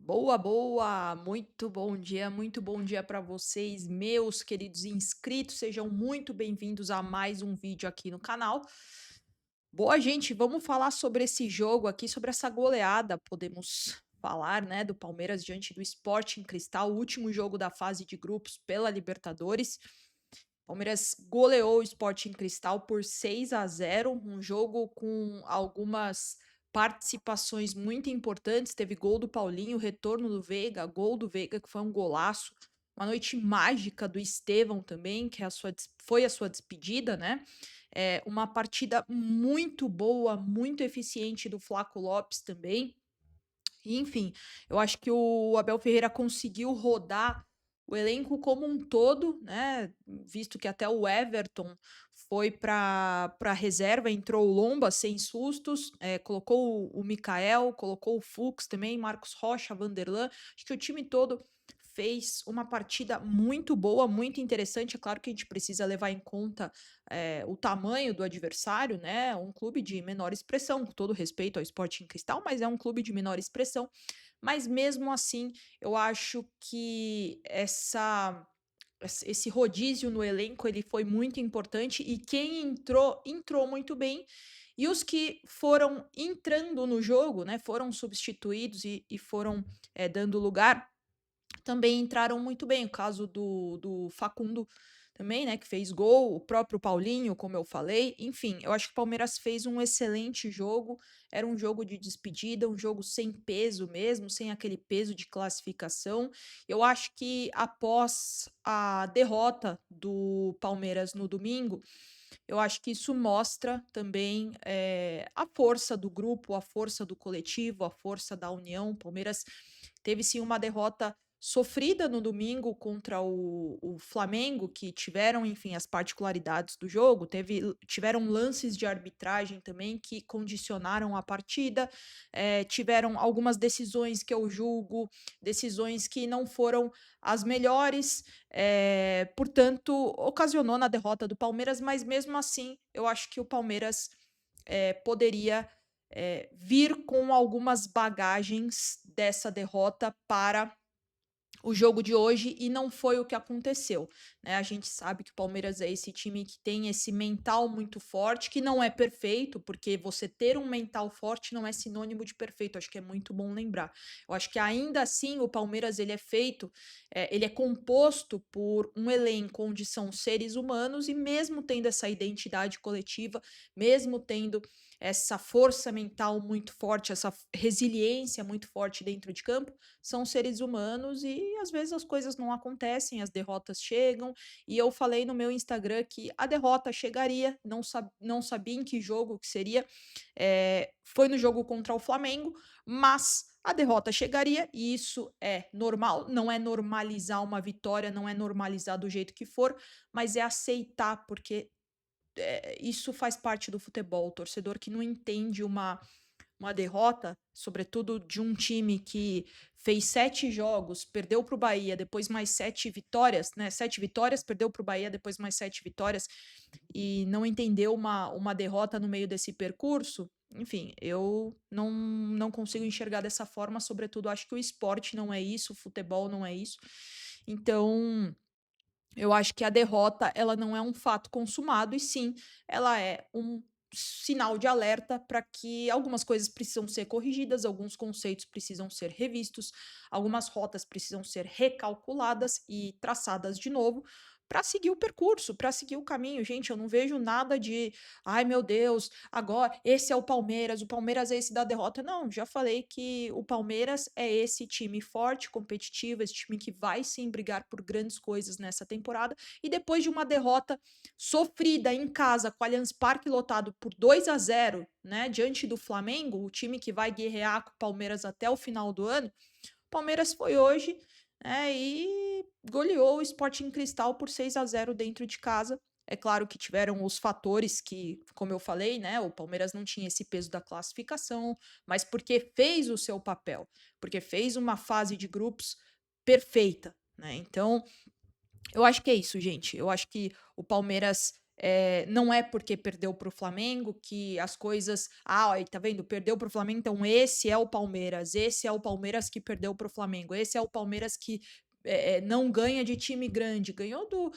Boa, boa! Muito bom dia para vocês, meus queridos inscritos. Sejam muito bem-vindos a mais um vídeo aqui no canal. Boa, gente, vamos falar sobre esse jogo aqui, sobre essa goleada. Podemos falar, né, do Palmeiras diante do Sporting Cristal, o último jogo da fase de grupos pela Libertadores. Palmeiras goleou o Sporting Cristal por 6-0, um jogo com algumas participações muito importantes. Teve gol do Paulinho, retorno do Veiga, gol do Veiga, que foi um golaço. Uma noite mágica do Estevão também, que foi a sua despedida, né? Uma partida muito boa, muito eficiente do Flaco Lopes também. E, enfim, eu acho que o Abel Ferreira conseguiu rodar o elenco como um todo, né? Visto que até o Everton foi para reserva, entrou o Lomba sem sustos, colocou o Mikael, colocou o Fux também, Marcos Rocha, Vanderlan. Acho que o time todo fez uma partida muito boa, muito interessante. É claro que a gente precisa levar em conta o tamanho do adversário, né? Um clube de menor expressão, com todo respeito ao Sporting Cristal, mas é um clube de menor expressão. Mas mesmo assim, eu acho que esse rodízio no elenco ele foi muito importante e quem entrou, entrou muito bem. E os que foram entrando no jogo, né, foram substituídos e foram dando lugar também entraram muito bem. O caso do Facundo também, né, que fez gol, o próprio Paulinho, como eu falei. Enfim, eu acho que o Palmeiras fez um excelente jogo. Era um jogo de despedida, um jogo sem peso mesmo, sem aquele peso de classificação. Eu acho que após a derrota do Palmeiras no domingo, eu acho que isso mostra também a força do grupo, a força do coletivo, a força da união. O Palmeiras teve sim uma derrota sofrida no domingo contra o Flamengo, que tiveram, enfim, as particularidades do jogo, tiveram lances de arbitragem também que condicionaram a partida, tiveram algumas decisões que eu julgo, decisões que não foram as melhores, portanto, ocasionou na derrota do Palmeiras, mas mesmo assim, eu acho que o Palmeiras poderia vir com algumas bagagens dessa derrota para o jogo de hoje e não foi o que aconteceu, né? A gente sabe que o Palmeiras é esse time que tem esse mental muito forte, que não é perfeito, porque você ter um mental forte não é sinônimo de perfeito. Acho que é muito bom lembrar. Eu acho que ainda assim o Palmeiras ele é feito, ele é composto por um elenco onde são seres humanos e mesmo tendo essa identidade coletiva, mesmo tendo essa força mental muito forte, essa resiliência muito forte dentro de campo, são seres humanos e às vezes as coisas não acontecem, as derrotas chegam. E eu falei no meu Instagram que a derrota chegaria, não sabia em que jogo que seria. Foi no jogo contra o Flamengo, mas a derrota chegaria e isso é normal. Não é normalizar uma vitória, não é normalizar do jeito que for, mas é aceitar, porque isso faz parte do futebol. O torcedor que não entende uma derrota, sobretudo de um time que fez 7 jogos, perdeu para o Bahia, depois mais 7 vitórias, né? 7 vitórias, perdeu para o Bahia, depois mais 7 vitórias, e não entendeu uma derrota no meio desse percurso. Enfim, eu não consigo enxergar dessa forma, sobretudo acho que o esporte não é isso, o futebol não é isso. Então, eu acho que a derrota, ela não é um fato consumado, e sim, ela é um sinal de alerta para que algumas coisas precisam ser corrigidas, alguns conceitos precisam ser revistos, algumas rotas precisam ser recalculadas e traçadas de novo para seguir o percurso, para seguir o caminho. Gente, eu não vejo nada de, ai meu Deus, agora esse é o Palmeiras é esse da derrota. Não, já falei que o Palmeiras é esse time forte, competitivo, esse time que vai sim brigar por grandes coisas nessa temporada. E depois de uma derrota sofrida em casa com o Allianz Parque lotado por 2-0, né, diante do Flamengo, o time que vai guerrear com o Palmeiras até o final do ano, o Palmeiras foi hoje, né, e goleou o Sporting Cristal por 6-0 dentro de casa. É claro que tiveram os fatores que, como eu falei, né, o Palmeiras não tinha esse peso da classificação, mas porque fez o seu papel, porque fez uma fase de grupos perfeita, né? Então, eu acho que é isso, gente. Eu acho que o Palmeiras Não é porque perdeu para o Flamengo que as coisas. Ah, aí tá vendo? Perdeu para o Flamengo, então esse é o Palmeiras. Esse é o Palmeiras que perdeu para o Flamengo. Esse é o Palmeiras que não ganha de time grande. Ganhou do.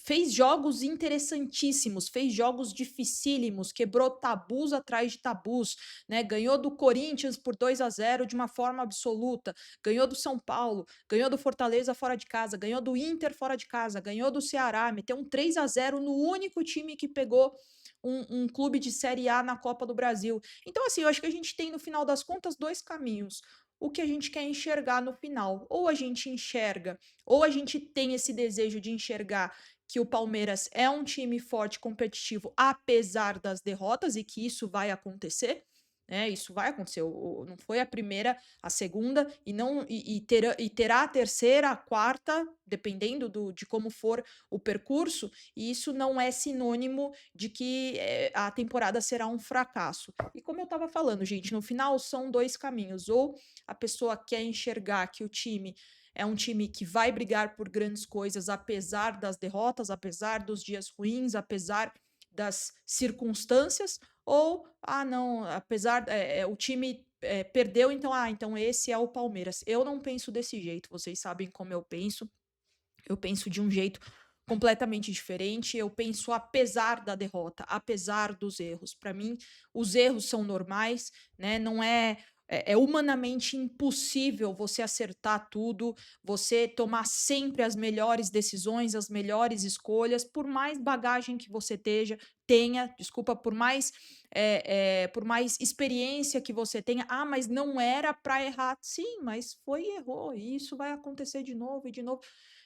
Fez jogos interessantíssimos, fez jogos dificílimos, quebrou tabus atrás de tabus, né? Ganhou do Corinthians por 2-0 de uma forma absoluta, ganhou do São Paulo, ganhou do Fortaleza fora de casa, ganhou do Inter fora de casa, ganhou do Ceará, meteu um 3-0 no único time que pegou um clube de Série A na Copa do Brasil. Então, assim, eu acho que a gente tem, no final das contas, dois caminhos. O que a gente quer enxergar no final. Ou a gente enxerga, ou a gente tem esse desejo de enxergar que o Palmeiras é um time forte, competitivo, apesar das derrotas, e que isso vai acontecer, né? Isso vai acontecer. Não foi a primeira, a segunda, e terá a terceira, a quarta, dependendo de como for o percurso, e isso não é sinônimo de que a temporada será um fracasso. E como eu estava falando, gente, no final são dois caminhos. Ou a pessoa quer enxergar que o time é um time que vai brigar por grandes coisas, apesar das derrotas, apesar dos dias ruins, apesar das circunstâncias, ou, ah, não, apesar, o time perdeu, então, então esse é o Palmeiras. Eu não penso desse jeito, vocês sabem como eu penso de um jeito completamente diferente, eu penso apesar da derrota, apesar dos erros. Para mim, os erros são normais, né? Não é humanamente impossível você acertar tudo, você tomar sempre as melhores decisões, as melhores escolhas, por mais bagagem que você tenha, desculpa, por mais experiência que você tenha. Ah, mas não era para errar. Sim, mas foi e errou, e isso vai acontecer de novo e de novo.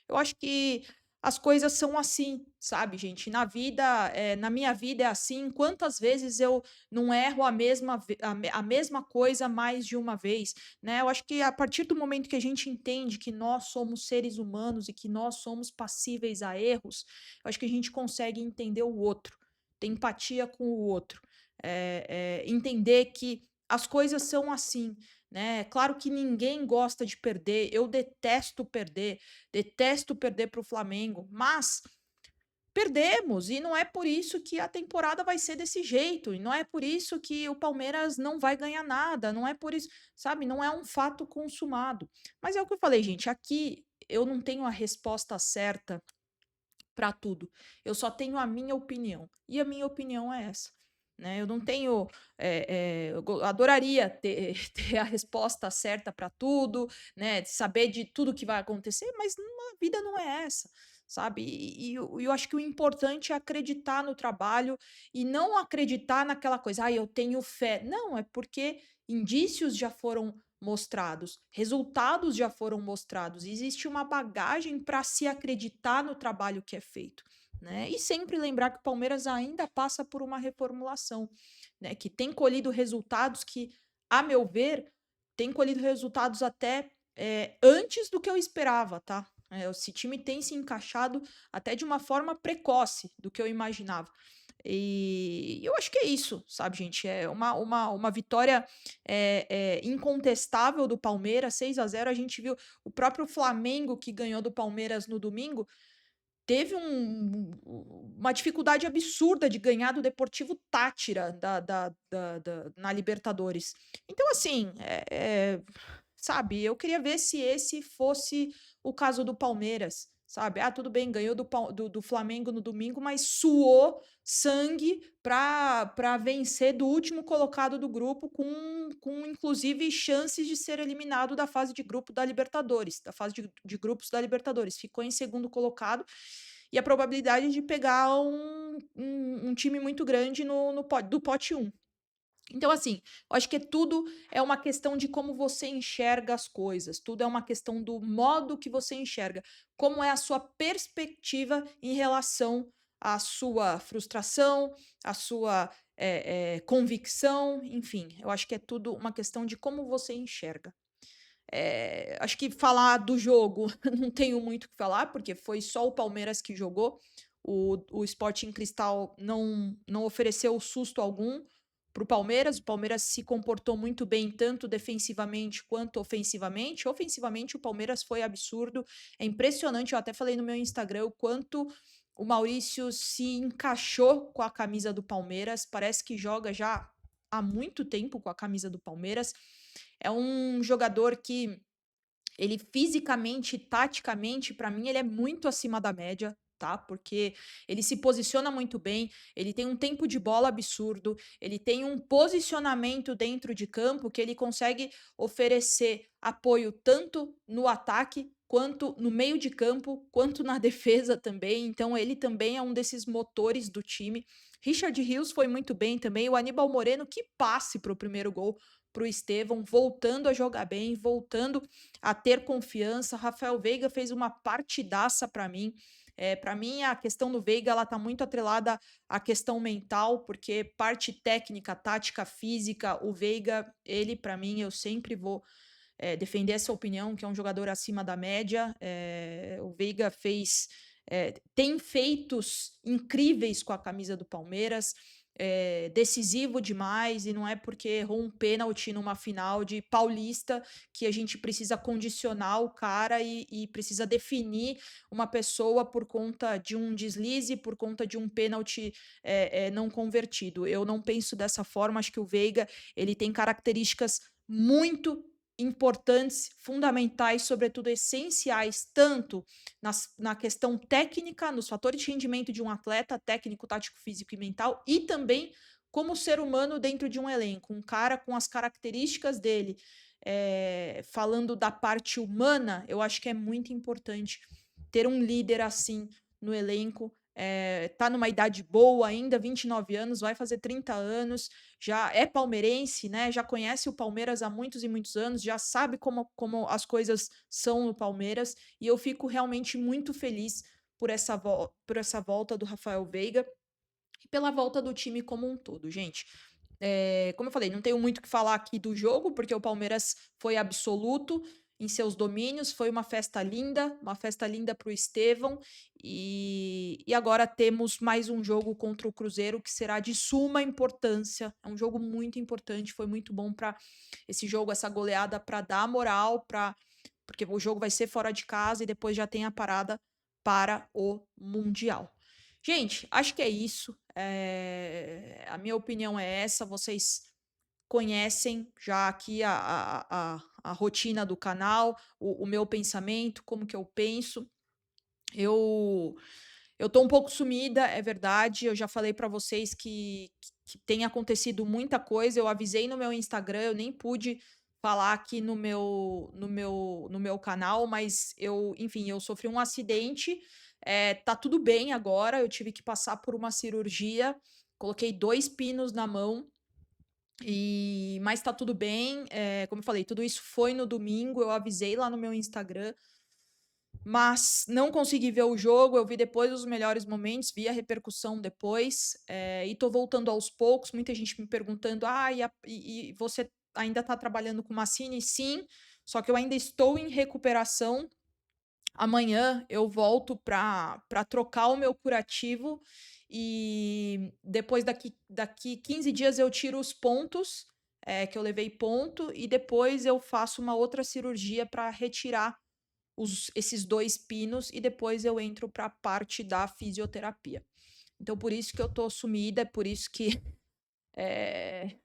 Eu acho que as coisas são assim, sabe, gente? Na minha vida é assim. Quantas vezes eu não erro a mesma coisa mais de uma vez, né? Eu acho que a partir do momento que a gente entende que nós somos seres humanos e que nós somos passíveis a erros, eu acho que a gente consegue entender o outro, ter empatia com o outro, entender que as coisas são assim, né? Claro que ninguém gosta de perder, eu detesto perder para o Flamengo, mas perdemos, e não é por isso que a temporada vai ser desse jeito, e não é por isso que o Palmeiras não vai ganhar nada, não é por isso, sabe? Não é um fato consumado. Mas é o que eu falei, gente, aqui eu não tenho a resposta certa para tudo. Eu só tenho a minha opinião. E a minha opinião é essa. Né? Eu não tenho. Adoraria ter, ter a resposta certa para tudo, né? Saber de tudo que vai acontecer, mas a vida não é essa. Sabe? E eu acho que o importante é acreditar no trabalho e não acreditar naquela coisa, eu tenho fé. Não, é porque indícios já foram mostrados, resultados já foram mostrados, existe uma bagagem para se acreditar no trabalho que é feito. Né? E sempre lembrar que o Palmeiras ainda passa por uma reformulação, né? Que tem colhido resultados que, a meu ver, tem colhido resultados até antes do que eu esperava, tá? Esse time tem se encaixado até de uma forma precoce do que eu imaginava. E eu acho que é isso, sabe, gente? É uma vitória incontestável do Palmeiras, 6-0. A gente viu o próprio Flamengo, que ganhou do Palmeiras no domingo, teve uma dificuldade absurda de ganhar do Deportivo Táchira na Libertadores. Então, assim, sabe, eu queria ver se esse fosse o caso do Palmeiras, sabe? Ah, tudo bem, ganhou do Flamengo no domingo, mas suou sangue para vencer do último colocado do grupo, com inclusive chances de ser eliminado da fase de grupo da Libertadores, da fase de grupos da Libertadores. Ficou em segundo colocado e a probabilidade de pegar um time muito grande do pote 1. Então, assim, eu acho que tudo é uma questão de como você enxerga as coisas, tudo é uma questão do modo que você enxerga, como é a sua perspectiva em relação à sua frustração, à sua convicção, enfim, eu acho que é tudo uma questão de como você enxerga. Acho que falar do jogo não tenho muito o que falar, porque foi só o Palmeiras que jogou. O Sporting Cristal não ofereceu susto algum para o Palmeiras. O Palmeiras se comportou muito bem, tanto defensivamente quanto ofensivamente. Ofensivamente, o Palmeiras foi absurdo. É impressionante, eu até falei no meu Instagram o quanto O Maurício se encaixou com a camisa do Palmeiras, parece que joga já há muito tempo com a camisa do Palmeiras. É um jogador que ele fisicamente, taticamente, pra mim, ele é muito acima da média, tá? Porque ele se posiciona muito bem, ele tem um tempo de bola absurdo, ele tem um posicionamento dentro de campo que ele consegue oferecer apoio tanto no ataque, quanto no meio de campo, quanto na defesa também. Então, ele também é um desses motores do time. Richard Rios foi muito bem também. O Aníbal Moreno, que passe para o primeiro gol para o Estevão, voltando a jogar bem, voltando a ter confiança. Rafael Veiga fez uma partidaça para mim. Para mim, a questão do Veiga ela tá muito atrelada à questão mental, porque parte técnica, tática, física, o Veiga, ele, para mim, eu sempre vou defender essa opinião, que é um jogador acima da média. O Veiga tem feitos incríveis com a camisa do Palmeiras, decisivo demais, e não é porque errou um pênalti numa final de Paulista que a gente precisa condicionar o cara e precisa definir uma pessoa por conta de um deslize, por conta de um pênalti não convertido. Eu não penso dessa forma, acho que o Veiga ele tem características muito importantes, fundamentais, sobretudo essenciais, tanto na questão técnica, nos fatores de rendimento de um atleta, técnico, tático, físico e mental, e também como ser humano dentro de um elenco. Um cara com as características dele, falando da parte humana, eu acho que é muito importante ter um líder assim no elenco. Tá numa idade boa ainda, 29 anos, vai fazer 30 anos, já é palmeirense, né? Já conhece o Palmeiras há muitos e muitos anos, já sabe como as coisas são no Palmeiras, e eu fico realmente muito feliz por essa volta do Rafael Veiga e pela volta do time como um todo, gente. Como eu falei, não tenho muito o que falar aqui do jogo, porque o Palmeiras foi absoluto em seus domínios, foi uma festa linda para o Estevão, e agora temos mais um jogo contra o Cruzeiro que será de suma importância. É um jogo muito importante, foi muito bom para esse jogo, essa goleada, para dar moral, porque o jogo vai ser fora de casa e depois já tem a parada para o Mundial. Gente, acho que é isso. A minha opinião é essa. Vocês conhecem já aqui a rotina do canal, o meu pensamento, como que eu penso. Eu eu tô um pouco sumida, é verdade. Eu já falei para vocês que tem acontecido muita coisa. Eu avisei no meu Instagram, eu nem pude falar aqui no meu canal, mas enfim, eu sofri um acidente. Tá tudo bem agora. Eu tive que passar por uma cirurgia. Coloquei 2 pinos na mão, mas tá tudo bem. Como eu falei, tudo isso foi no domingo. Eu avisei lá no meu Instagram. Mas não consegui ver o jogo, eu vi depois os melhores momentos, vi a repercussão depois, e tô voltando aos poucos. Muita gente me perguntando: "Ah, e você ainda tá trabalhando com Massini?" Sim, só que eu ainda estou em recuperação. Amanhã eu volto para trocar o meu curativo, e depois daqui 15 dias eu tiro os pontos, que eu levei ponto, e depois eu faço uma outra cirurgia para retirar esses 2 pinos, e depois eu entro para a parte da fisioterapia. Então por isso que eu tô sumida, é por isso que, eh,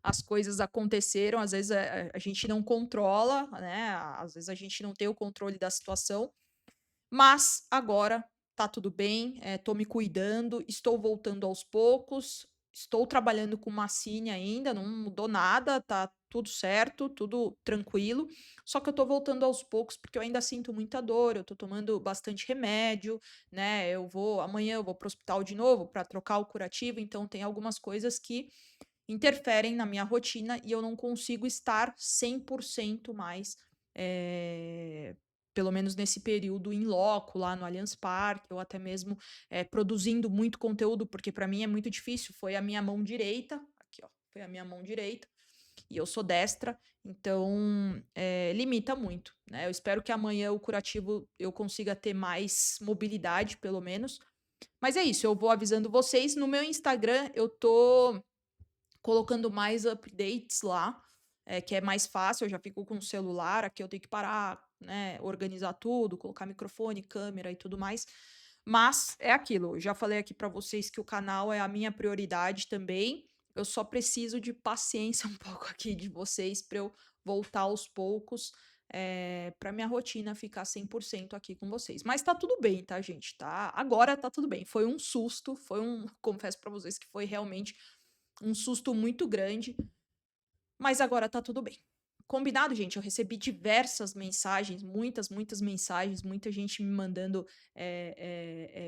as coisas aconteceram. Às vezes a gente não controla, né, às vezes a gente não tem o controle da situação, mas agora tá tudo bem, tô me cuidando, estou voltando aos poucos, estou trabalhando com Massini ainda, não mudou nada, tá tudo certo, tudo tranquilo, só que eu tô voltando aos poucos, porque eu ainda sinto muita dor, eu tô tomando bastante remédio, né, amanhã eu vou para o hospital de novo para trocar o curativo, então tem algumas coisas que interferem na minha rotina e eu não consigo estar 100% mais, eh, pelo menos nesse período em loco, lá no Allianz Parque, ou até mesmo, produzindo muito conteúdo, porque para mim é muito difícil. Foi a minha mão direita, aqui ó, foi a minha mão direita, e eu sou destra, então, limita muito, né. Eu espero que amanhã o curativo eu consiga ter mais mobilidade, pelo menos. Mas é isso, eu vou avisando vocês. No meu Instagram eu tô colocando mais updates lá, que é mais fácil. Eu já fico com o celular, aqui eu tenho que parar, né, organizar tudo, colocar microfone, câmera e tudo mais. Mas é aquilo, eu já falei aqui para vocês que o canal é a minha prioridade também. Eu só preciso de paciência um pouco aqui de vocês para eu voltar aos poucos, para minha rotina ficar 100% aqui com vocês. Mas tá tudo bem, tá, gente? Tá, agora tá tudo bem. Foi um susto, confesso para vocês que foi realmente um susto muito grande, mas agora tá tudo bem. Combinado, gente? Eu recebi diversas mensagens, muitas, muitas mensagens, muita gente me mandando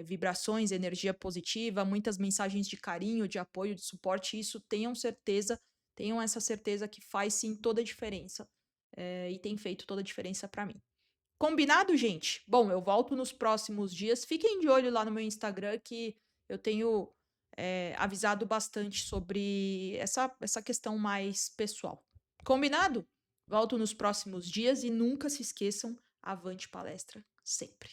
vibrações, energia positiva, muitas mensagens de carinho, de apoio, de suporte. Isso tenham certeza, tenham essa certeza que faz sim toda a diferença e tem feito toda a diferença para mim. Combinado, gente? Bom, eu volto nos próximos dias. Fiquem de olho lá no meu Instagram que eu tenho avisado bastante sobre essa questão mais pessoal. Combinado? Volto nos próximos dias e nunca se esqueçam, avante palestra sempre.